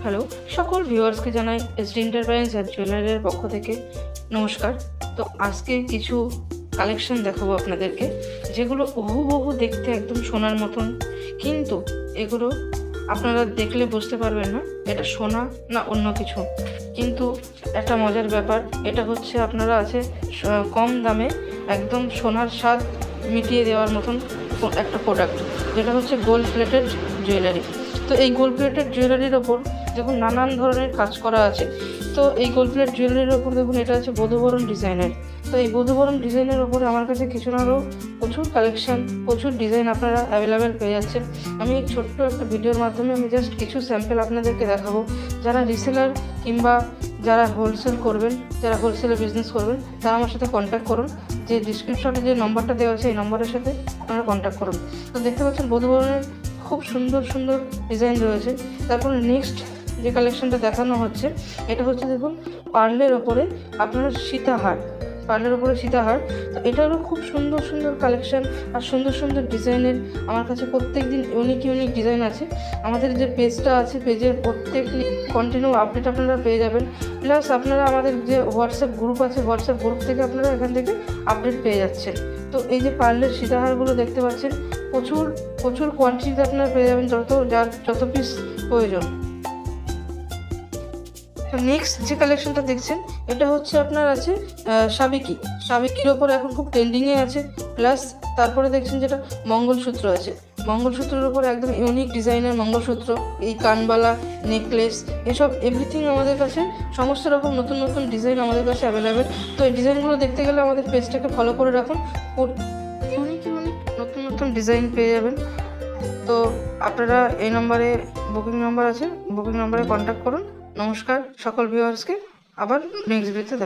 Hello, সকল ভিউয়ার্সকে জানাই SD enterprise আর জুয়েলারির পক্ষ থেকে নমস্কার। তো আজকে কিছু কালেকশন দেখাবো আপনাদেরকে, যেগুলো হুবহু দেখতে একদম সোনার মতন, কিন্তু এগুলো আপনারা দেখলে বুঝতে পারবেন না এটা সোনা না অন্য কিছু। কিন্তু একটা মজার ব্যাপার, এটা হচ্ছে আপনারা আছে কম দামে একদম সোনার স্বাদ মিটিয়ে দেওয়ার মতন একটা প্রোডাক্ট, যেটা হচ্ছে গোল্ড প্লেটেড জুয়েলারি। তো এই গোল্ড প্লেটেড জুয়েলারির ওপর দেখুন নানান ধরনের কাজ করা আছে। তো এই গোল্ড প্লেট জুয়েলারির ওপর দেখুন এটা আছে বধূবরণ ডিজাইনের। তো এই বধূবরণ ডিজাইনের ওপরে আমার কাছে কিছু না আরও প্রচুর কালেকশান, প্রচুর ডিজাইন আপনারা অ্যাভেলেবেল পেয়ে যাচ্ছেন। আমি এই ছোট্ট একটা ভিডিওর মাধ্যমে আমি জাস্ট কিছু স্যাম্পল আপনাদেরকে দেখাবো। যারা রিসেলার কিংবা যারা হোলসেল করবেন, যারা হোলসেলে বিজনেস করবেন, তারা আমার সাথে কন্ট্যাক্ট করুন। যে ডিসক্রিপশনে যে নম্বরটা দেওয়া আছে এই নম্বরের সাথে আপনারা কন্ট্যাক্ট করুন। তো দেখতে পাচ্ছেন বধূবরণের খুব সুন্দর সুন্দর ডিজাইন রয়েছে। তারপরে নেক্সট যে কালেকশনটা দেখানো হচ্ছে, এটা হচ্ছে দেখুন পার্লের ওপরে আপনার সীতাহার, পার্লের ওপরে সীতাহার। তো এটারও খুব সুন্দর সুন্দর কালেকশন আর সুন্দর সুন্দর ডিজাইনের আমার কাছে প্রত্যেক দিন ইউনিক ডিজাইন আছে। আমাদের যে পেজটা আছে, পেজের প্রত্যেক কন্টিনিউ আপডেট আপনারা পেয়ে যাবেন। প্লাস আপনারা আমাদের যে হোয়াটসঅ্যাপ গ্রুপ আছে, হোয়াটসঅ্যাপ গ্রুপ থেকে আপনারা এখান থেকে আপডেট পেয়ে যাচ্ছেন। তো এই যে পার্লের সীতাহারগুলো দেখতে পাচ্ছেন, প্রচুর প্রচুর কোয়ান্টিটিতে আপনারা পেয়ে যাবেন, যত পিস প্রয়োজন। নেক্সট যে কালেকশনটা দেখছেন, এটা হচ্ছে আপনার আছে সাবিকির ওপর এখন খুব ট্রেন্ডিংয়ে আছে। প্লাস তারপরে দেখছেন যেটা মঙ্গলসূত্র আছে, মঙ্গলসূত্রের ওপর একদম ইউনিক ডিজাইনের মঙ্গলসূত্র, এই কানবালা, নেকলেস, এসব এভরিথিং আমাদের কাছে সমস্ত রকম নতুন নতুন ডিজাইন আমাদের কাছে অ্যাভেলেবেল। তো এই ডিজাইনগুলো দেখতে গেলে আমাদের পেজটাকে ফলো করে রাখুন, ইউনিক নতুন নতুন ডিজাইন পেয়ে যাবেন। তো আপনারা এই নম্বরে বুকিং নাম্বার আছে, বুকিং নাম্বারে কন্ট্যাক্ট করুন। নমস্কার সকল ভিউয়ার্সকে, আবার নেক্সট ভিডিওতে দেখা।